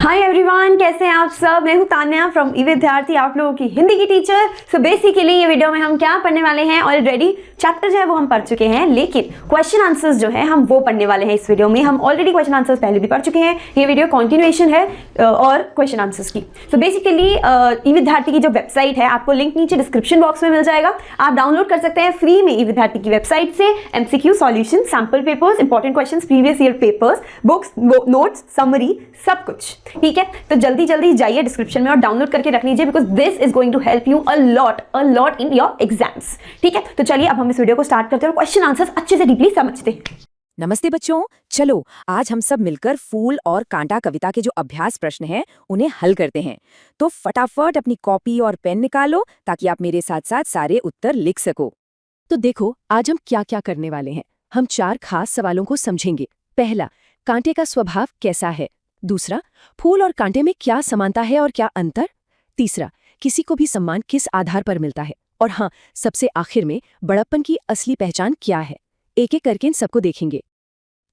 Hi everyone, कैसे हैं आप सब। मैं हूं तान्या फ्रॉम ई विद्यार्थी, आप लोगों की हिंदी की टीचर। सो बेसिकली ये वीडियो में हम क्या पढ़ने वाले हैं, ऑलरेडी चैप्टर जो है वो हम पढ़ चुके हैं, लेकिन क्वेश्चन आंसर्स जो है हम वो पढ़ने वाले हैं इस वीडियो में। हम ऑलरेडी क्वेश्चन आंसर्स पहले भी पढ़ चुके हैं, ये वीडियो कॉन्टिन्यूएशन है और क्वेश्चन आंसर्स की। सो बेसिकली ई विद्यार्थी की जो वेबसाइट है, आपको लिंक नीचे डिस्क्रिप्शन बॉक्स में मिल जाएगा। आप डाउनलोड कर सकते हैं फ्री में ई विद्यार्थी की वेबसाइट से MCQ solution, sample papers, important question, previous year papers, books, notes, summary, सब कुछ। ठीक है, तो जल्दी जल्दी जाइए डिस्क्रिप्शन में और डाउनलोड करके रख लीजिए, because this is going to help you a lot in your exams. ठीक है, तो चलिए अब हम इस वीडियो को स्टार्ट करते हैं और क्वेश्चन आंसर्स अच्छे से डीपली समझते हैं। नमस्ते बच्चों, चलो आज हम सब मिलकर फूल और कांटा कविता के जो अभ्यास प्रश्न हैं उन्हें हल करते हैं। तो फटाफट अपनी कॉपी और पेन निकालो ताकि आप मेरे साथ साथ सारे उत्तर लिख सको। तो देखो आज हम क्या क्या करने वाले हैं। हम 4 खास सवालों को समझेंगे। पहला, कांटे का स्वभाव कैसा है। दूसरा, फूल और कांटे में क्या समानता है और क्या अंतर। तीसरा, किसी को भी सम्मान किस आधार पर मिलता है। और हाँ, सबसे आखिर में बड़प्पन की असली पहचान क्या है। एक एक करके इन सबको देखेंगे।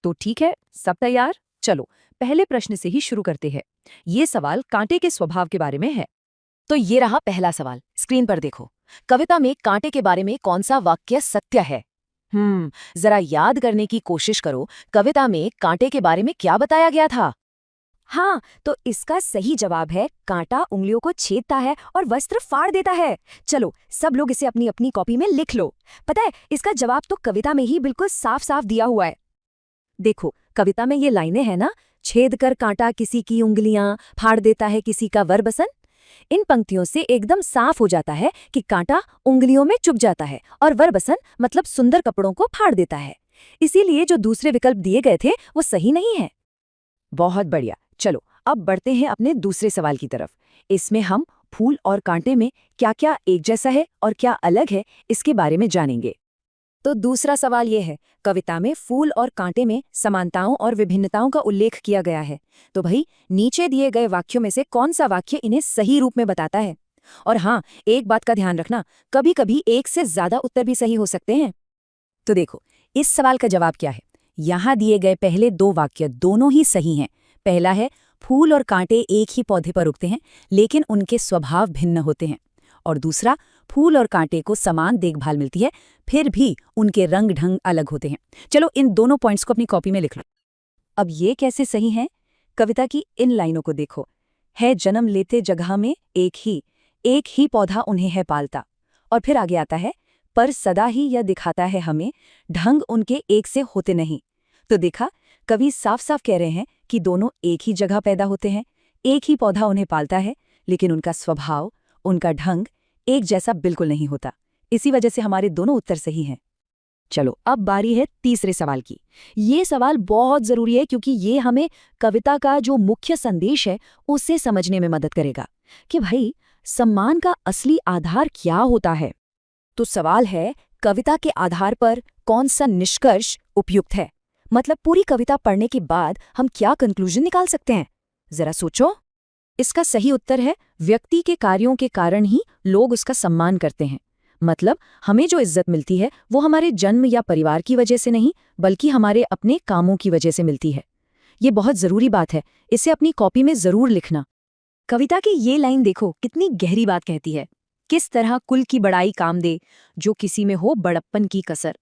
तो ठीक है, सब तैयार? चलो पहले प्रश्न से ही शुरू करते हैं। ये सवाल कांटे के स्वभाव के बारे में है। तो ये रहा पहला सवाल, स्क्रीन पर देखो। कविता में कांटे के बारे में कौन सा वाक्य सत्य है? जरा याद करने की कोशिश करो, कविता में कांटे के बारे में क्या बताया गया था? हाँ, तो इसका सही जवाब है कांटा उंगलियों को छेदता है और वस्त्र फाड़ देता है। चलो सब लोग इसे अपनी अपनी कॉपी में लिख लो। पता है, इसका जवाब तो कविता में ही बिल्कुल साफ साफ दिया हुआ है। देखो कविता में ये लाइनें हैं ना, छेद कर कांटा किसी की उंगलियां, फाड़ देता है किसी का वरबसन। इन पंक्तियों से एकदम साफ हो जाता है कि कांटा उंगलियों में चुभ जाता है और वरबसन मतलब सुंदर कपड़ों को फाड़ देता है। इसीलिए जो दूसरे विकल्प दिए गए थे वो सही नहीं है। बहुत बढ़िया, चलो अब बढ़ते हैं अपने दूसरे सवाल की तरफ। इसमें हम फूल और कांटे में क्या क्या एक जैसा है और क्या अलग है इसके बारे में जानेंगे। तो दूसरा सवाल ये है, कविता में फूल और कांटे में समानताओं और विभिन्नताओं का उल्लेख किया गया है। तो भाई नीचे दिए गए वाक्यों में से कौन सा वाक्य इन्हें सही रूप में बताता है। और हाँ, एक बात का ध्यान रखना, कभी कभी एक से ज्यादा उत्तर भी सही हो सकते हैं। तो देखो इस सवाल का जवाब क्या है। यहाँ दिए गए पहले 2 वाक्य दोनों ही सही हैं। पहला है, फूल और कांटे एक ही पौधे पर उगते हैं लेकिन उनके स्वभाव भिन्न होते हैं। और दूसरा, फूल और कांटे को समान देखभाल मिलती है फिर भी उनके रंग ढंग अलग होते हैं। चलो इन दोनों पॉइंट्स को अपनी कॉपी में लिख लो। अब ये कैसे सही है? कविता की इन लाइनों को देखो। है जन्म लेते जगह में एक ही पौधा उन्हें है पालता। और फिर आगे आता है, पर सदा ही यह दिखाता है हमें ढंग उनके एक से होते नहीं। तो देखा, कवि साफ साफ कह रहे हैं कि दोनों एक ही जगह पैदा होते हैं, एक ही पौधा उन्हें पालता है, लेकिन उनका स्वभाव, उनका ढंग एक जैसा बिल्कुल नहीं होता। इसी वजह से हमारे दोनों उत्तर सही हैं। चलो अब बारी है तीसरे सवाल की। ये सवाल बहुत जरूरी है क्योंकि ये हमें कविता का जो मुख्य संदेश है उसे समझने में मदद करेगा कि भाई सम्मान का असली आधार क्या होता है। तो सवाल है, कविता के आधार पर कौन सा निष्कर्ष उपयुक्त है। मतलब पूरी कविता पढ़ने के बाद हम क्या कंक्लूजन निकाल सकते हैं, जरा सोचो। इसका सही उत्तर है, व्यक्ति के कार्यों के कारण ही लोग उसका सम्मान करते हैं। मतलब हमें जो इज्जत मिलती है वो हमारे जन्म या परिवार की वजह से नहीं, बल्कि हमारे अपने कामों की वजह से मिलती है। ये बहुत जरूरी बात है, इसे अपनी कॉपी में जरूर लिखना। कविता की ये लाइन देखो, कितनी गहरी बात कहती है। किस तरह कुल की बड़ाई काम दे जो किसी में हो बड़प्पन की कसर।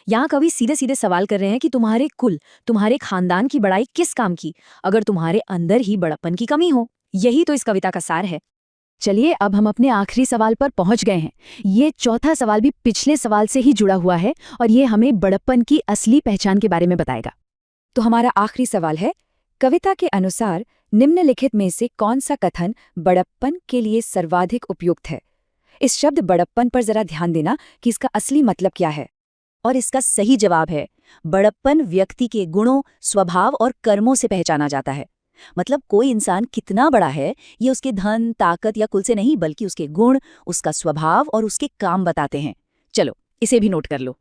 यहाँ कवि सीधे सीधे सवाल कर रहे हैं कि तुम्हारे कुल, तुम्हारे खानदान की बड़ाई किस काम की, अगर तुम्हारे अंदर ही बड़प्पन की कमी हो। यही तो इस कविता का सार है। चलिए अब हम अपने आखिरी सवाल पर पहुंच गए हैं। ये चौथा सवाल भी पिछले सवाल से ही जुड़ा हुआ है और ये हमें बड़प्पन की असली पहचान के बारे में बताएगा। तो हमारा आखिरी सवाल है, कविता के अनुसार निम्नलिखित में से कौन सा कथन बड़प्पन के लिए सर्वाधिक उपयुक्त है। इस शब्द बड़प्पन पर जरा ध्यान देना कि इसका असली मतलब क्या है। और इसका सही जवाब है, बड़प्पन व्यक्ति के गुणों, स्वभाव और कर्मों से पहचाना जाता है। मतलब कोई इंसान कितना बड़ा है ये उसके धन, ताकत या कुल से नहीं, बल्कि उसके गुण, उसका स्वभाव और उसके काम बताते हैं। चलो इसे भी नोट कर लो।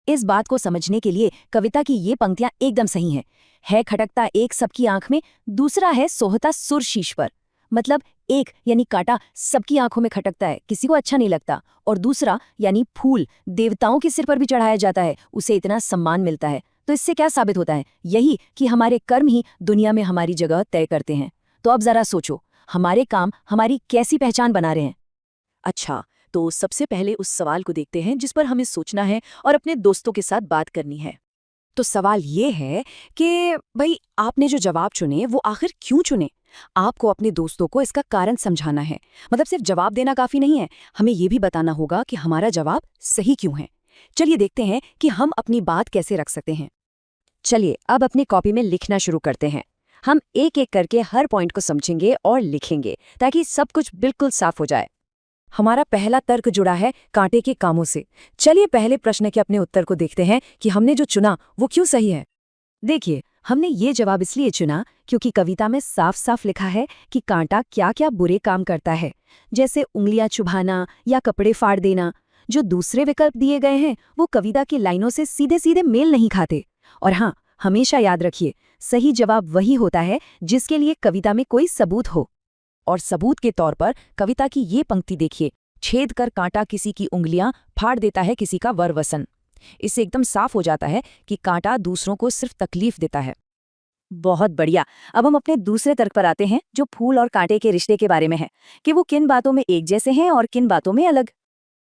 इस बात को समझने के लिए कविता की ये पंक्तियां एकदम सही हैं। है खटकता एक सबकी आंख में, दूसरा है सोहता सुर शीश पर। मतलब एक यानी कांटा सबकी आंखों में खटकता है, किसी को अच्छा नहीं लगता, और दूसरा यानी फूल देवताओं के सिर पर भी चढ़ाया जाता है, उसे इतना सम्मान मिलता है। तो इससे क्या साबित होता है? यही कि हमारे कर्म ही दुनिया में हमारी जगह तय करते हैं। तो अब जरा सोचो, हमारे काम हमारी कैसी पहचान बना रहे हैं। अच्छा, तो सबसे पहले उस सवाल को देखते हैं जिस पर हमें सोचना है और अपने दोस्तों के साथ बात करनी है। तो सवाल ये है कि भाई आपने जो जवाब चुने वो आखिर क्यों चुने। आपको अपने दोस्तों को इसका कारण समझाना है। मतलब सिर्फ जवाब देना काफी नहीं है, हमें ये भी बताना होगा कि हमारा जवाब सही क्यों है। चलिए देखते हैं कि हम अपनी बात कैसे रख सकते हैं। चलिए अब अपनी कॉपी में लिखना शुरू करते हैं। हम एक एक करके हर पॉइंट को समझेंगे और लिखेंगे ताकि सब कुछ बिल्कुल साफ हो जाए। हमारा पहला तर्क जुड़ा है कांटे के कामों से। चलिए पहले प्रश्न के अपने उत्तर को देखते हैं कि हमने जो चुना वो क्यों सही है। देखिए, हमने ये जवाब इसलिए चुना क्योंकि कविता में साफ साफ लिखा है कि कांटा क्या क्या बुरे काम करता है, जैसे उंगलियां चुभाना या कपड़े फाड़ देना। जो दूसरे विकल्प दिए गए हैं वो कविता की लाइनों से सीधे सीधे मेल नहीं खाते। और हाँ, हमेशा याद रखिए, सही जवाब वही होता है जिसके लिए कविता में कोई सबूत हो। और सबूत के तौर पर कविता की ये पंक्ति देखिए, छेद कर कांटा किसी की उंगलियां फाड़ देता है किसी का वरवसन। इससे एकदम साफ हो जाता है कि कांटा दूसरों को सिर्फ तकलीफ देता है। बहुत बढ़िया। अब हम अपने दूसरे तर्क पर आते हैं जो फूल और कांटे के रिश्ते के बारे में है, कि वो किन बातों में एक जैसे हैं और किन बातों में अलग।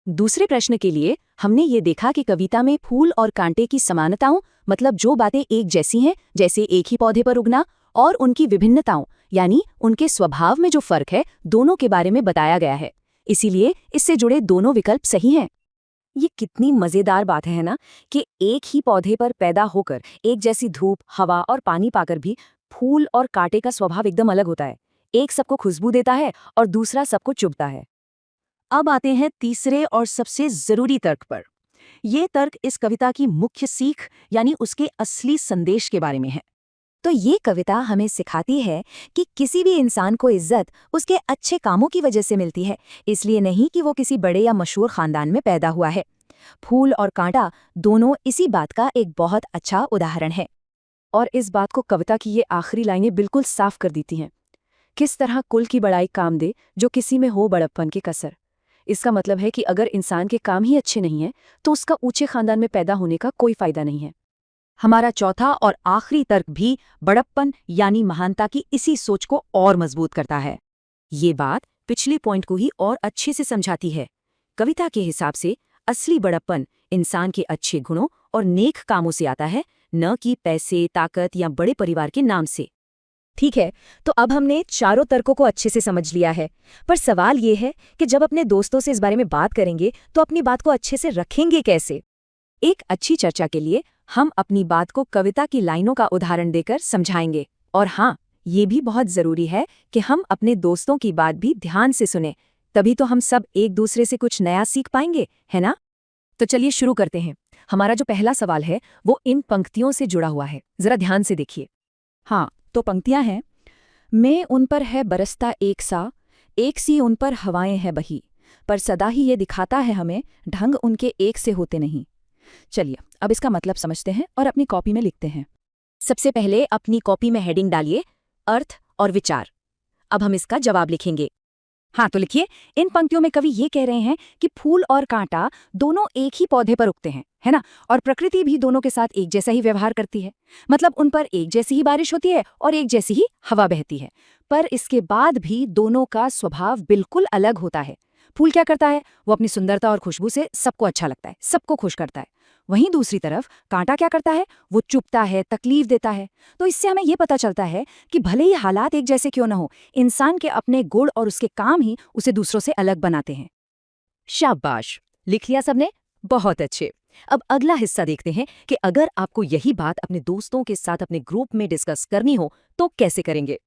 दूसरे प्रश्न के लिए हमने ये देखा कि कविता में फूल और कांटे की समानताओं, मतलब जो बातें एक जैसी हैं, जैसे एक ही पौधे पर उगना, और उनकी विभिन्नताओं, यानी उनके स्वभाव में जो फर्क है, दोनों के बारे में बताया गया है। इसीलिए इससे जुड़े दोनों विकल्प सही हैं। ये कितनी मजेदार बात है ना, कि एक ही पौधे पर पैदा होकर एक जैसी धूप, हवा और पानी पाकर भी फूल और कांटे का स्वभाव एकदम अलग होता है। एक सबको खुशबू देता है और दूसरा सबको चुभता है। अब आते हैं तीसरे और सबसे जरूरी तर्क पर। ये तर्क इस कविता की मुख्य सीख यानी उसके असली संदेश के बारे में है। तो ये कविता हमें सिखाती है कि किसी भी इंसान को इज्जत उसके अच्छे कामों की वजह से मिलती है, इसलिए नहीं कि वो किसी बड़े या मशहूर खानदान में पैदा हुआ है। फूल और कांटा दोनों इसी बात का एक बहुत अच्छा उदाहरण है। और इस बात को कविता की ये आखिरी लाइनें बिल्कुल साफ कर देती हैं। किस तरह कुल की बड़ाई काम दे जो किसी में हो बड़प्पन की कसर। इसका मतलब है कि अगर इंसान के काम ही अच्छे नहीं हैं तो उसका ऊंचे खानदान में पैदा होने का कोई फायदा नहीं है। हमारा चौथा और आखिरी तर्क भी बड़प्पन यानी महानता की इसी सोच को और मजबूत करता है। ये बात पिछले पॉइंट को ही और अच्छे से समझाती है। कविता के हिसाब से असली बड़प्पन इंसान के अच्छे गुणों और नेक कामों से आता है, न कि पैसे, ताकत या बड़े परिवार के नाम से। ठीक है, तो अब हमने चारों तर्कों को अच्छे से समझ लिया है, पर सवाल ये है कि जब अपने दोस्तों से इस बारे में बात करेंगे तो अपनी बात को अच्छे से रखेंगे कैसे। एक अच्छी चर्चा के लिए हम अपनी बात को कविता की लाइनों का उदाहरण देकर समझाएंगे। और हाँ, ये भी बहुत जरूरी है कि हम अपने दोस्तों की बात भी ध्यान से सुने, तभी तो हम सब एक दूसरे से कुछ नया सीख पाएंगे, है ना। तो चलिए शुरू करते हैं। हमारा जो पहला सवाल है वो इन पंक्तियों से जुड़ा हुआ है, जरा ध्यान से देखिए। हाँ, तो पंक्तियां हैं, मैं उन पर है बरसता एक सी उन पर हवाएं हैं बही, पर सदा ही ये दिखाता है हमें ढंग उनके एक से होते नहीं। चलिए अब इसका मतलब समझते हैं और अपनी कॉपी में लिखते हैं। सबसे पहले अपनी कॉपी में हेडिंग डालिए, अर्थ और विचार। अब हम इसका जवाब लिखेंगे। हाँ, तो लिखिए, इन पंक्तियों में कवि ये कह रहे हैं कि फूल और कांटा दोनों एक ही पौधे पर उगते हैं, है ना, और प्रकृति भी दोनों के साथ एक जैसा ही व्यवहार करती है। मतलब उन पर एक जैसी ही बारिश होती है और एक जैसी ही हवा बहती है, पर इसके बाद भी दोनों का स्वभाव बिल्कुल अलग होता है। फूल क्या करता है, वो अपनी सुंदरता और खुशबू से सबको अच्छा लगता है, सबको खुश करता है। वहीं दूसरी तरफ कांटा क्या करता है, वो चुभता है, तकलीफ देता है। तो इससे हमें ये पता चलता है कि भले ही हालात एक जैसे क्यों न हो, इंसान के अपने गुण और उसके काम ही उसे दूसरों से अलग बनाते हैं। शाबाश, लिख लिया सबने? बहुत अच्छे। अब अगला हिस्सा देखते हैं कि अगर आपको यही बात अपने दोस्तों के साथ अपने ग्रुप में डिस्कस करनी हो तो कैसे करेंगे।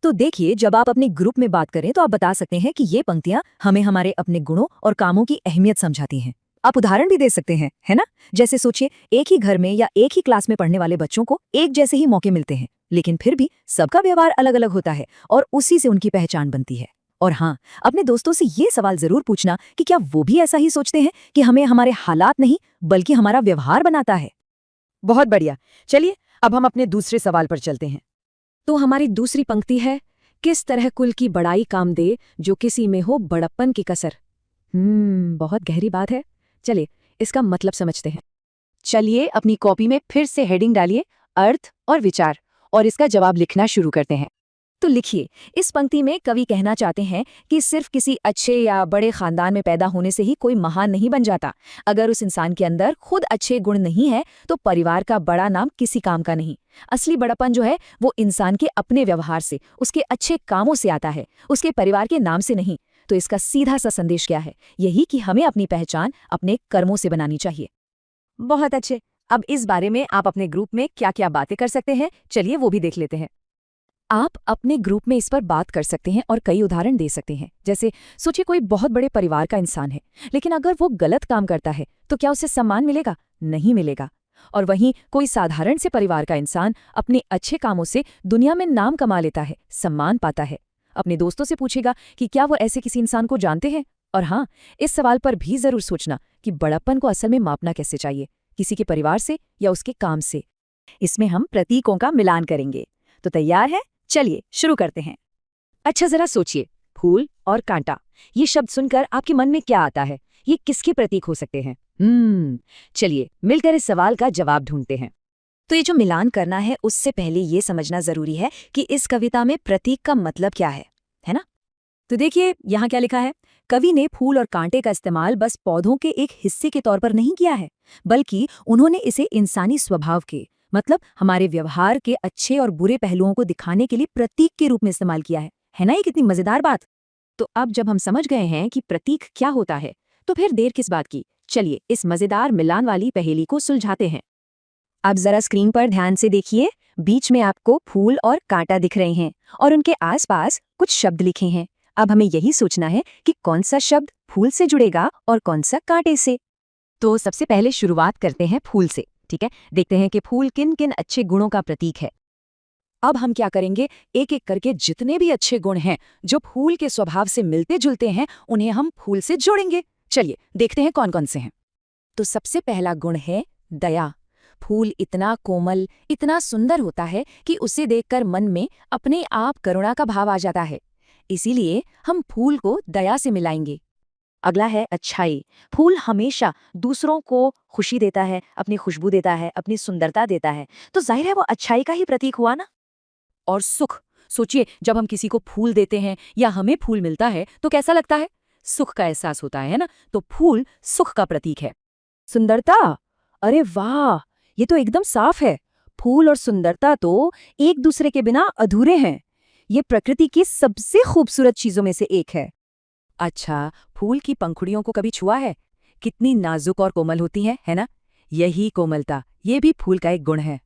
तो देखिए, जब आप अपने ग्रुप में बात करें तो आप बता सकते हैं कि ये पंक्तियां हमें हमारे अपने गुणों और कामों की अहमियत समझाती हैं। आप उदाहरण भी दे सकते हैं, है ना। जैसे सोचिए, एक ही घर में या एक ही क्लास में पढ़ने वाले बच्चों को एक जैसे ही मौके मिलते हैं, लेकिन फिर भी सबका व्यवहार अलग अलग होता है और उसी से उनकी पहचान बनती है। और हाँ, अपने दोस्तों से ये सवाल जरूर पूछना कि क्या वो भी ऐसा ही सोचते हैं कि हमें हमारे हालात नहीं बल्कि हमारा व्यवहार बनाता है। बहुत बढ़िया। चलिए अब हम अपने दूसरे सवाल पर चलते हैं। तो हमारी दूसरी पंक्ति है, किस तरह कुल की बड़ाई काम दे जो किसी में हो बड़प्पन की कसर। बहुत गहरी बात है। चलिए इसका मतलब समझते हैं। चलिए अपनी कॉपी में फिर से हेडिंग डालिए, अर्थ और विचार, और इसका जवाब लिखना शुरू करते हैं। तो लिखिए, इस पंक्ति में कवि कहना चाहते हैं कि सिर्फ किसी अच्छे या बड़े खानदान में पैदा होने से ही कोई महान नहीं बन जाता। अगर उस इंसान के अंदर खुद अच्छे गुण नहीं है तो परिवार का बड़ा नाम किसी काम का नहीं। असली बड़ापन जो है वो इंसान के अपने व्यवहार से, उसके अच्छे कामों से आता है, उसके परिवार के नाम से नहीं। तो इसका सीधा सा संदेश क्या है? यही कि हमें अपनी पहचान अपने कर्मों से बनानी चाहिए। बहुत अच्छे। अब इस बारे में आप अपने ग्रुप में क्या क्या बातें कर सकते हैं, चलिए वो भी देख लेते हैं। आप अपने ग्रुप में इस पर बात कर सकते हैं और कई उदाहरण दे सकते हैं। जैसे सोचिए कोई बहुत बड़े परिवार का इंसान है, लेकिन अगर वो गलत काम करता है तो क्या उसे सम्मान मिलेगा? नहीं मिलेगा। और वहीं कोई साधारण से परिवार का इंसान अपने अच्छे कामों से दुनिया में नाम कमा लेता है, सम्मान पाता है। अपने दोस्तों से पूछेगा कि क्या वो ऐसे किसी इंसान को जानते हैं। और हाँ, इस सवाल पर भी जरूर सोचना कि बड़प्पन को असल में मापना कैसे चाहिए, किसी के परिवार से या उसके काम से। इसमें हम प्रतीकों का मिलान करेंगे। तो तैयार है? चलिए शुरू करते हैं। अच्छा, जरा सोचिए, फूल और कांटा, ये शब्द सुनकर आपके मन में क्या आता है? ये किसके प्रतीक हो सकते हैं? चलिए मिलकर इस सवाल का जवाब ढूंढते हैं। तो ये जो मिलान करना है उससे पहले ये समझना जरूरी है कि इस कविता में प्रतीक का मतलब क्या है ना? तो देखिए यहाँ क्या लिखा है। कवि ने फूल और कांटे का इस्तेमाल बस पौधों के एक हिस्से के तौर पर नहीं किया है, बल्कि उन्होंने इसे इंसानी स्वभाव के, मतलब हमारे व्यवहार के अच्छे और बुरे पहलुओं को दिखाने के लिए प्रतीक के रूप में इस्तेमाल किया है ना? ये कितनी मजेदार बात। तो अब जब हम समझ गए हैं कि प्रतीक क्या होता है, तो फिर देर किस बात की, चलिए इस मजेदार मिलान वाली पहेली को सुलझाते हैं। अब जरा स्क्रीन पर ध्यान से देखिए, बीच में आपको फूल और कांटा दिख रहे हैं और उनके आसपास कुछ शब्द लिखे हैं। अब हमें यही सोचना है कि कौन सा शब्द फूल से जुड़ेगा और कौन सा कांटे से। तो सबसे पहले शुरुआत करते हैं फूल से, ठीक है? देखते हैं कि फूल किन किन अच्छे गुणों का प्रतीक है। अब हम क्या करेंगे, एक एक करके जितने भी अच्छे गुण हैं जो फूल के स्वभाव से मिलते जुलते हैं, उन्हें हम फूल से जोड़ेंगे। चलिए देखते हैं कौन कौन से हैं। तो सबसे पहला गुण है दया। फूल इतना कोमल, इतना सुंदर होता है कि उसे देखकर मन में अपने आप करुणा का भाव आ जाता है। इसीलिए हम फूल को दया से मिलाएंगे। अगला है अच्छाई। फूल हमेशा दूसरों को खुशी देता है, अपनी खुशबू देता है, अपनी सुंदरता देता है, तो जाहिर है वो अच्छाई का ही प्रतीक हुआ ना। और सुख, सोचिए जब हम किसी को फूल देते हैं या हमें फूल मिलता है तो कैसा लगता है? सुख का एहसास होता है ना? तो फूल सुख का प्रतीक है। सुंदरता, अरे वाह, ये तो एकदम साफ है। फूल और सुंदरता तो एक दूसरे के बिना अधूरे हैं। ये प्रकृति की सबसे खूबसूरत चीजों में से एक है। अच्छा, फूल की पंखुड़ियों को कभी छुआ है? कितनी नाजुक और कोमल होती हैं, है ना? यही कोमलता, ये भी फूल का एक गुण है।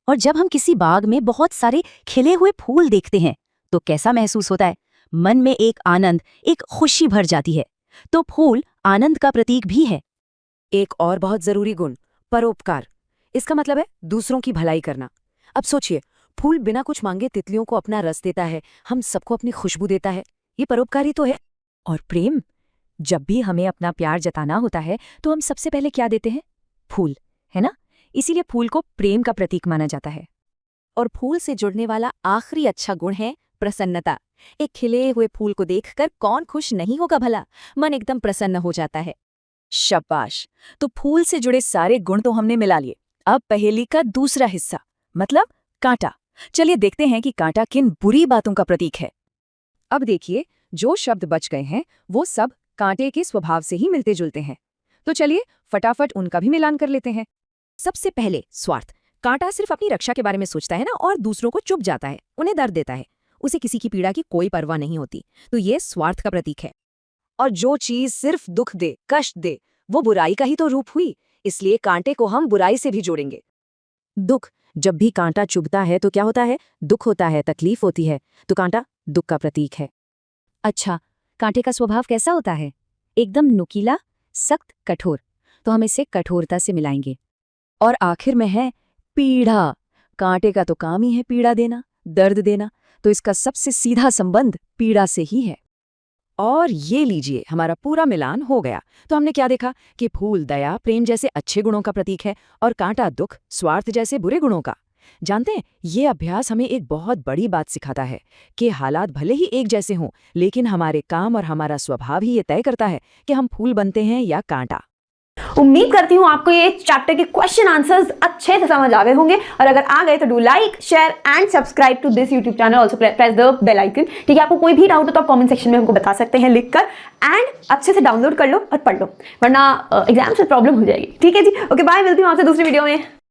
और जब हम किसी बाग में बहुत सारे खिले हुए फूल देखते हैं तो कैसा महसूस होता है? मन में एक आनंद, एक खुशी भर जाती है। तो फूल आनंद का प्रतीक भी है। एक और बहुत जरूरी गुण, परोपकार। इसका मतलब है दूसरों की भलाई करना। अब सोचिए, फूल बिना कुछ मांगे तितलियों को अपना रस देता है, हम सबको अपनी खुशबू देता है। ये परोपकारी तो है। और प्रेम, जब भी हमें अपना प्यार जताना होता है तो हम सबसे पहले क्या देते हैं? फूल, है ना? इसीलिए फूल को प्रेम का प्रतीक माना जाता है। और फूल से जुड़ने वाला आखिरी अच्छा गुण है प्रसन्नता। एक खिले हुए फूल को देखकर कौन खुश नहीं होगा भला? मन एकदम प्रसन्न हो जाता है। शाबाश, तो फूल से जुड़े सारे गुण तो हमने मिला लिए। अब पहेली का दूसरा हिस्सा, मतलब कांटा। चलिए देखते हैं कि कांटा किन बुरी बातों का प्रतीक है। अब देखिए, जो शब्द बच गए हैं वो सब कांटे के स्वभाव से ही मिलते जुलते हैं। तो चलिए फटाफट उनका भी मिलान कर लेते हैं। सबसे पहले स्वार्थ। कांटा सिर्फ अपनी रक्षा के बारे में सोचता है ना, और दूसरों को चुभ जाता है, उन्हें दर्द देता है। उसे किसी की पीड़ा की कोई परवाह नहीं होती। तो ये स्वार्थ का प्रतीक है। और जो चीज सिर्फ दुख दे, कष्ट दे, वो बुराई का ही तो रूप हुई। इसलिए कांटे को हम बुराई से भी जोड़ेंगे। दुख, जब भी कांटा चुभता है तो क्या होता है? दुख होता है, तकलीफ होती है। तो कांटा दुख का प्रतीक है। अच्छा, कांटे का स्वभाव कैसा होता है? एकदम नुकीला, सख्त, कठोर। तो हम इसे कठोरता से मिलाएंगे। और आखिर में है पीड़ा। कांटे का तो काम ही है पीड़ा देना, दर्द देना। तो इसका सबसे सीधा संबंध पीड़ा से ही है। और ये लीजिए, हमारा पूरा मिलान हो गया। तो हमने क्या देखा कि फूल दया, प्रेम जैसे अच्छे गुणों का प्रतीक है और कांटा दुख, स्वार्थ जैसे बुरे गुणों का। जानते हैं, ये अभ्यास हमें एक बहुत बड़ी बात सिखाता है कि हालात भले ही एक जैसे हों, लेकिन हमारे काम और हमारा स्वभाव ही ये तय करता है कि हम फूल बनते हैं या कांटा। उम्मीद करती हूँ आपको ये चैप्टर के क्वेश्चन आंसर्स अच्छे से समझ आ गए होंगे, और अगर आ गए तो do like, share and subscribe to this YouTube channel, also press the bell icon. ठीक है, आपको कोई भी डाउट हो तो आप कमेंट सेक्शन में हमको बता सकते हैं लिखकर, एंड अच्छे से डाउनलोड कर लो और पढ़ लो, वरना एग्जाम से प्रॉब्लम हो जाएगी। ठीक है जी, ओके बाय, मिलती हूँ आपसे दूसरी वीडियो में।